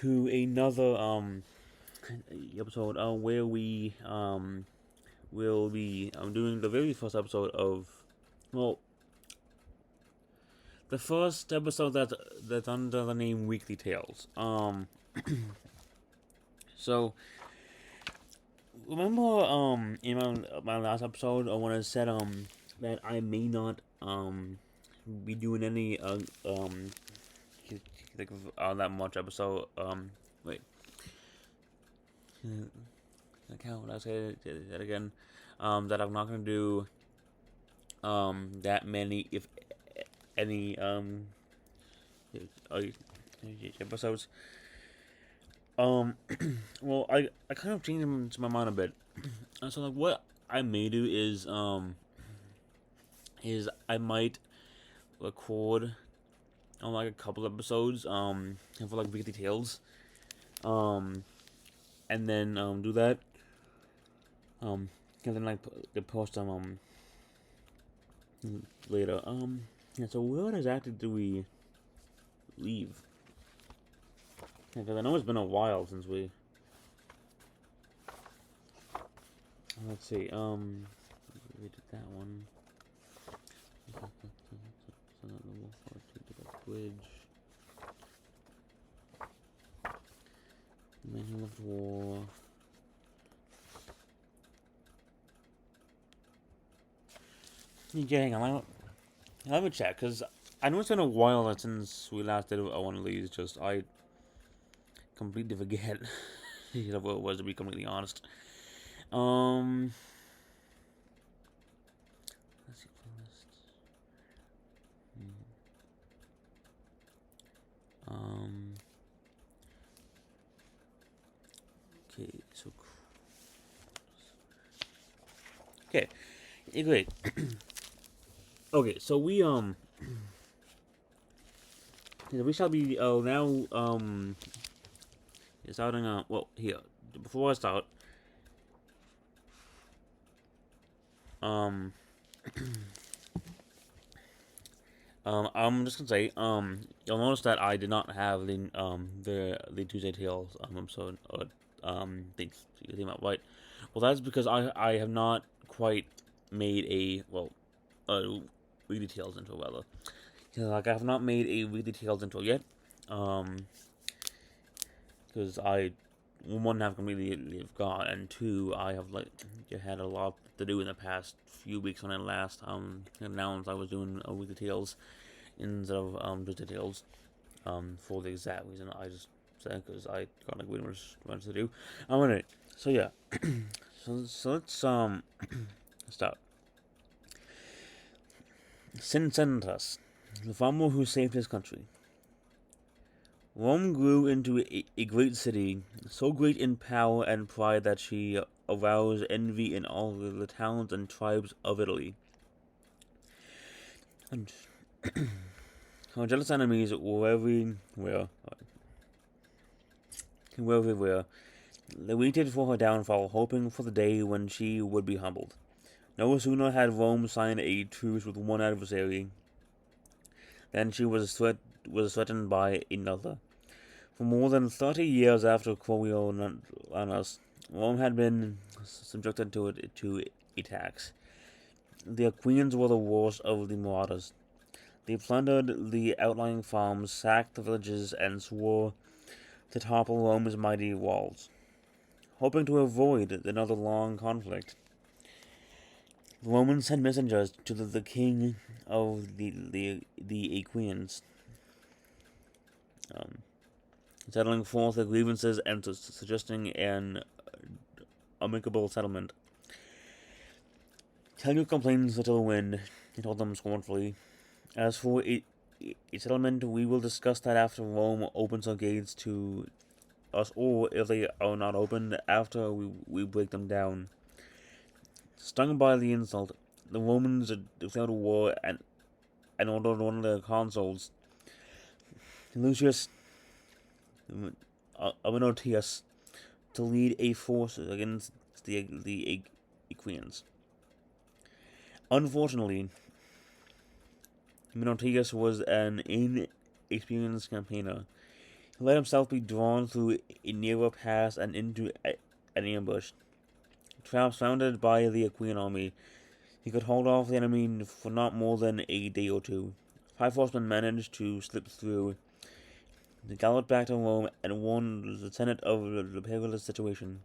to another episode where we will be doing the very first episode of, well, the first episode that's under the name Weekly Tales. So remember in my last episode when I said that I may not be doing any like that much episode wait, like how would I say that again, that I'm not gonna do that many, if any, uh, episodes. Um, well, I kind of changed my mind a bit. So like, what I may do is I might record on like a couple episodes for like weekly tales, um, and then do that, um, and then like post them later. Yeah. So where exactly do we leave? Because I know it's been a while since we. Let's see. We did that one. Bridge. Manual of War. Yeah, hang on. Let me check, because I know it's been a while since we last did one of these. Just I completely forget what it was, to be completely honest. Let's see list. Okay, so okay, great. Okay, so we shall be now starting well, here, before I start, um I'm just gonna say, you'll notice that I did not have the Tuesday Tales episode, or things you think about, right? Well, that's because I have not quite made a, well, weekly Tales intro, rather. Like, I have not made a weekly Tales intro yet, because I, one, have completely forgot, and two, I have like had a lot to do in the past few weeks when I last announced I was doing a weekly Tales instead of just details, for the exact reason I just said, because I got like way much to do. Alright, so yeah, so let's start. Cincinnatus, the farmer who saved his country. Rome grew into a great city, so great in power and pride that she aroused envy in all the towns and tribes of Italy. And her jealous enemies were everywhere. They waited for her downfall, hoping for the day when she would be humbled. No sooner had Rome signed a truce with one adversary than she was threatened by another. For more than 30 years after Coriolanus, Rome had been subjected to attacks. The Aquians were the worst of the marauders. They plundered the outlying farms, sacked the villages, and swore to topple Rome's mighty walls. Hoping to avoid another long conflict, the Romans sent messengers to the king of the Aquians, um, settling forth their grievances and suggesting an amicable settlement. Tell your complaints to the wind, he told them scornfully. As for a settlement, we will discuss that after Rome opens her gates to us, or if they are not opened, after we break them down. Stung by the insult, the Romans declared war and ordered one of their consuls, Lucius Amenotius, to lead a force against the Equians. Unfortunately, Menoetius was an inexperienced campaigner. He let himself be drawn through a narrow pass and into an ambush. Trapped surrounded by the Aquian army, he could hold off the enemy for not more than a day or two. 5 horsemen managed to slip through. They galloped back to Rome and warned the Senate of the perilous situation.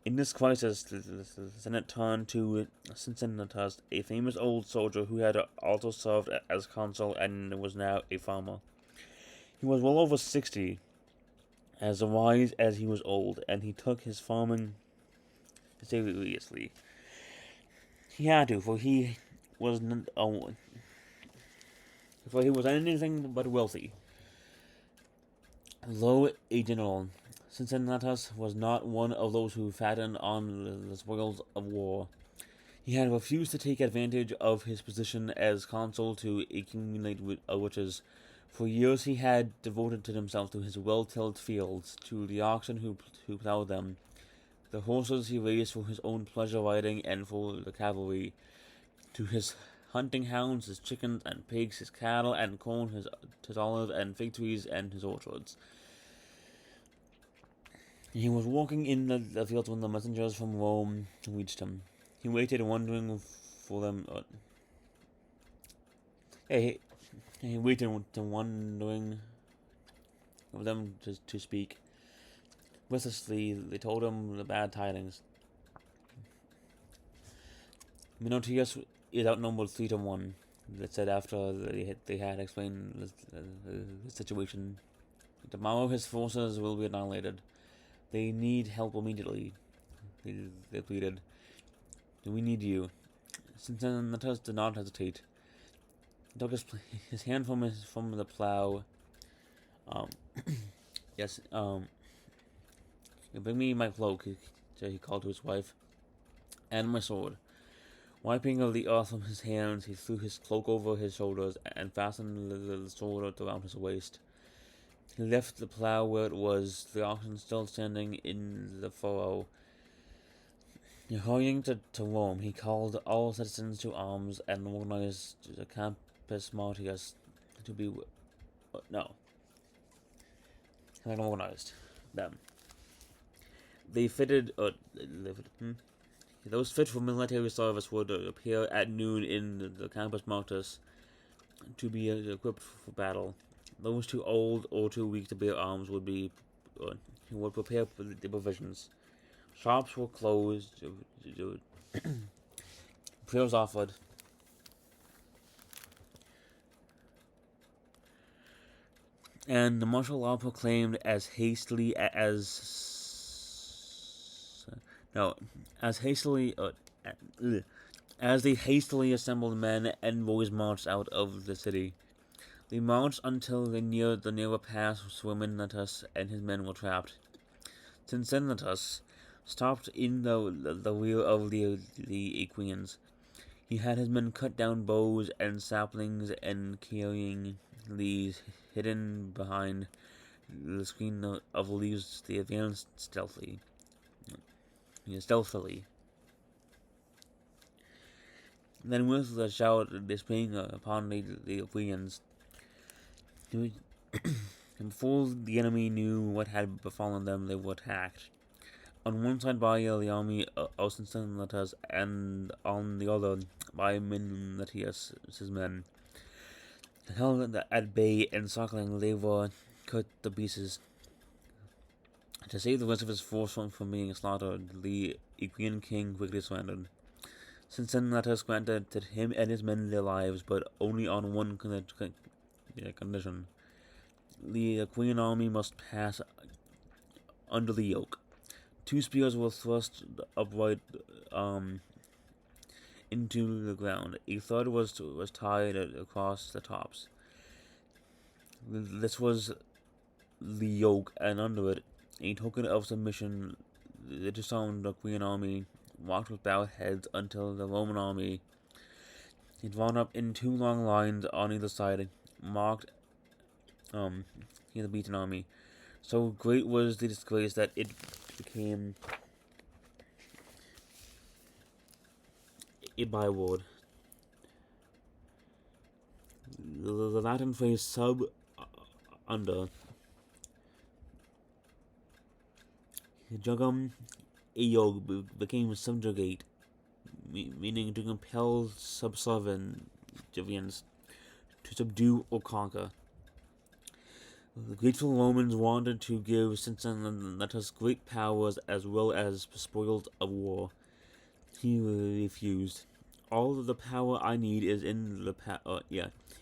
In this crisis, the Senate turned to Cincinnatus, a famous old soldier who had also served as consul and was now a farmer. He was well over 60, as wise as he was old, and he took his farming seriously. He had to, was for he was anything but wealthy. Though a general, Cincinnatus was not one of those who fattened on the spoils of war. He had refused to take advantage of his position as consul to accumulate riches. For years he had devoted himself to his well-tilled fields, to the oxen who plowed them, the horses he raised for his own pleasure riding and for the cavalry, to his hunting hounds, his chickens and pigs, his cattle and corn, his olives and fig trees, and his orchards. He was walking in the fields when the messengers from Rome reached him. He waited, wondering for them. He waited, wondering for them to speak. Restlessly, they told him the bad tidings. Minotius is outnumbered 3-1. They said after they had explained the situation. Tomorrow his forces will be annihilated. They need help immediately. They pleaded. We need you. Cincinnatus did not hesitate. He took his hand from the plow. Yes. Bring me my cloak. He called to his wife, and my sword. Wiping the earth from his hands, he threw his cloak over his shoulders and fastened the sword around his waist. He left the plow where it was, the oxen still standing in the furrow. Hurrying to Rome, he called all citizens to arms and organized the Campus Martius to be... organized them. They fitted... Those fit for military service would appear at noon in the Campus Martius to be equipped for battle. Those too old or too weak to bear arms would prepare for the provisions. Shops were closed. Prayers offered. And the martial law proclaimed as hastily as the hastily assembled men and boys marched out of the city. They marched until they neared the narrow pass where Cincinnatus and his men were trapped. Cincinnatus stopped in the rear of the Aquians. He had his men cut down bows and saplings and carrying these hidden behind the screen of leaves. They advanced stealthily. Then with a shout they sprang upon the Aquians. And before the enemy knew what had befallen them, they were attacked. On one side by the army of Cincinnatus, and on the other by Minotius' men. Held at bay and circling, they were cut to pieces. To save the rest of his force from being slaughtered, the Aquian king quickly surrendered. Cincinnatus granted him and his men their lives, but only on one condition. The Aquian army must pass under the yoke. 2 spears were thrust upright into the ground. A third was tied across the tops. This was the yoke, and under it, a token of submission, the disarmed Aquian army walked with bowed heads until the Roman army had drawn up in 2 long lines on either side, marked the beaten army. So great was the disgrace that it became a byword. The Latin phrase sub under Jugum Ayog became subjugate, meaning to compel subservience, to subdue or conquer. The grateful Romans wanted to give Cincinnatus great powers as well as spoils of war. He refused. All of the power I need is in the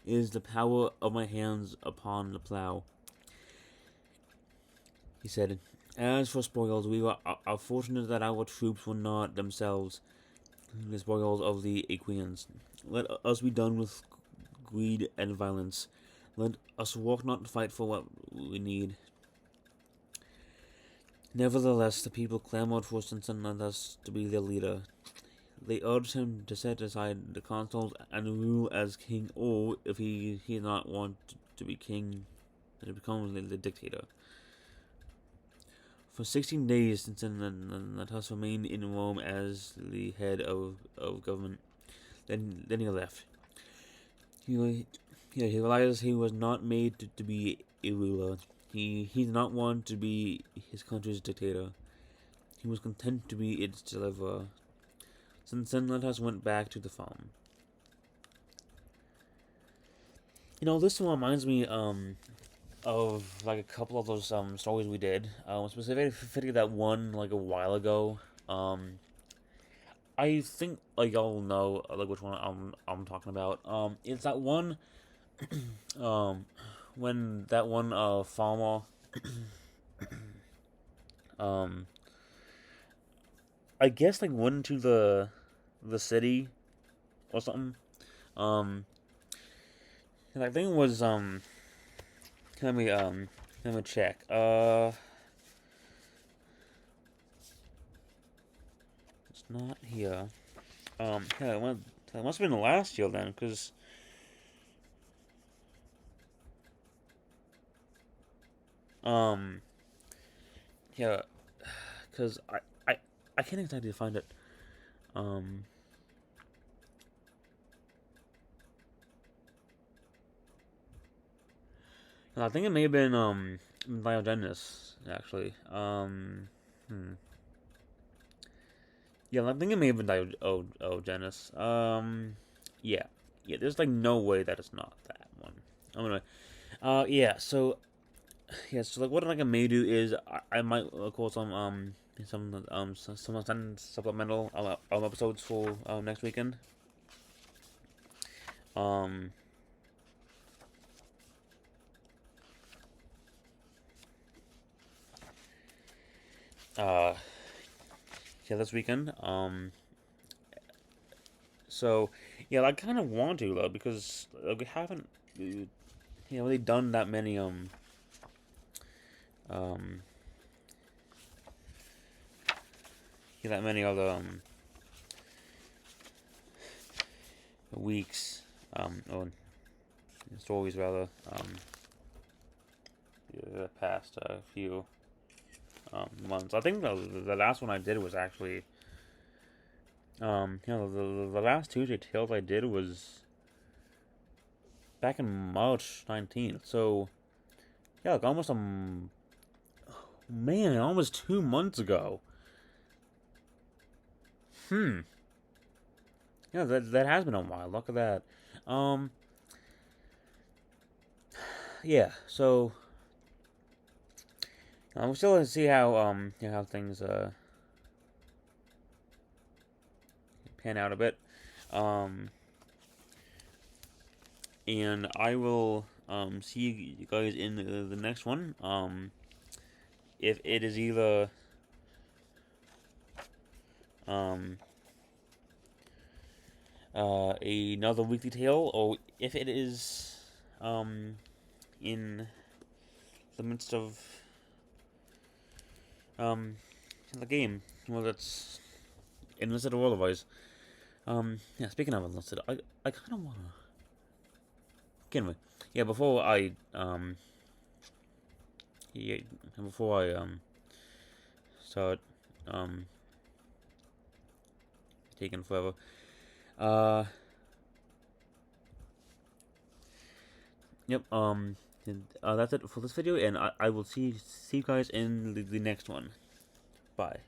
is the power of my hands upon the plow. He said, "As for spoils, we are fortunate that our troops were not themselves the spoils of the Aequians. Let us be done with greed and violence. Let us walk, not fight for what we need." Nevertheless, the people clamored for Cincinnatus to be their leader. They urged him to set aside the consuls and rule as king, or if he did not want to be king, to become the dictator. For 16 days, Cincinnatus remained in Rome as the head of government. Then he left. He realized he was not made to be a ruler. He did not want to be his country's dictator. He was content to be its deliverer. Cincinnatus went back to the farm. This one reminds me of like a couple of those stories we did. Specifically that one like a while ago. I think like y'all know like which one I'm talking about. It's that one when that one farmer I guess like went to the city or something. And I think it was let me check. It's not here. Yeah, it must have been last year then, because yeah, because I can't exactly find it. I think it may have been Diogenes actually. Yeah, I think it may have been Diogenes. Yeah, yeah. There's like no way that it's not that one. Anyway, yeah. So like what like I may do is I might call some supplemental episodes for next weekend. Um. Uh. Yeah, this weekend. So yeah, I kind of want to though because we haven't really done that many um that many other weeks or stories rather the past few months. I think the last one I did was actually the last Tuesday Tales I did was back in March 19th. So yeah, like almost almost 2 months ago. Yeah, that has been a while. Look at that. Um, yeah. So we're still gonna see how how things pan out a bit. And I will see you guys in the next one. If it is either another weekly tale, or if it is in the midst of the game, well, that's enlisted or otherwise. Yeah. Speaking of enlisted, I kind of wanna. Anyway, yeah. Before I start taking forever. Yep. That's it for this video, and I will see you guys in the next one. Bye.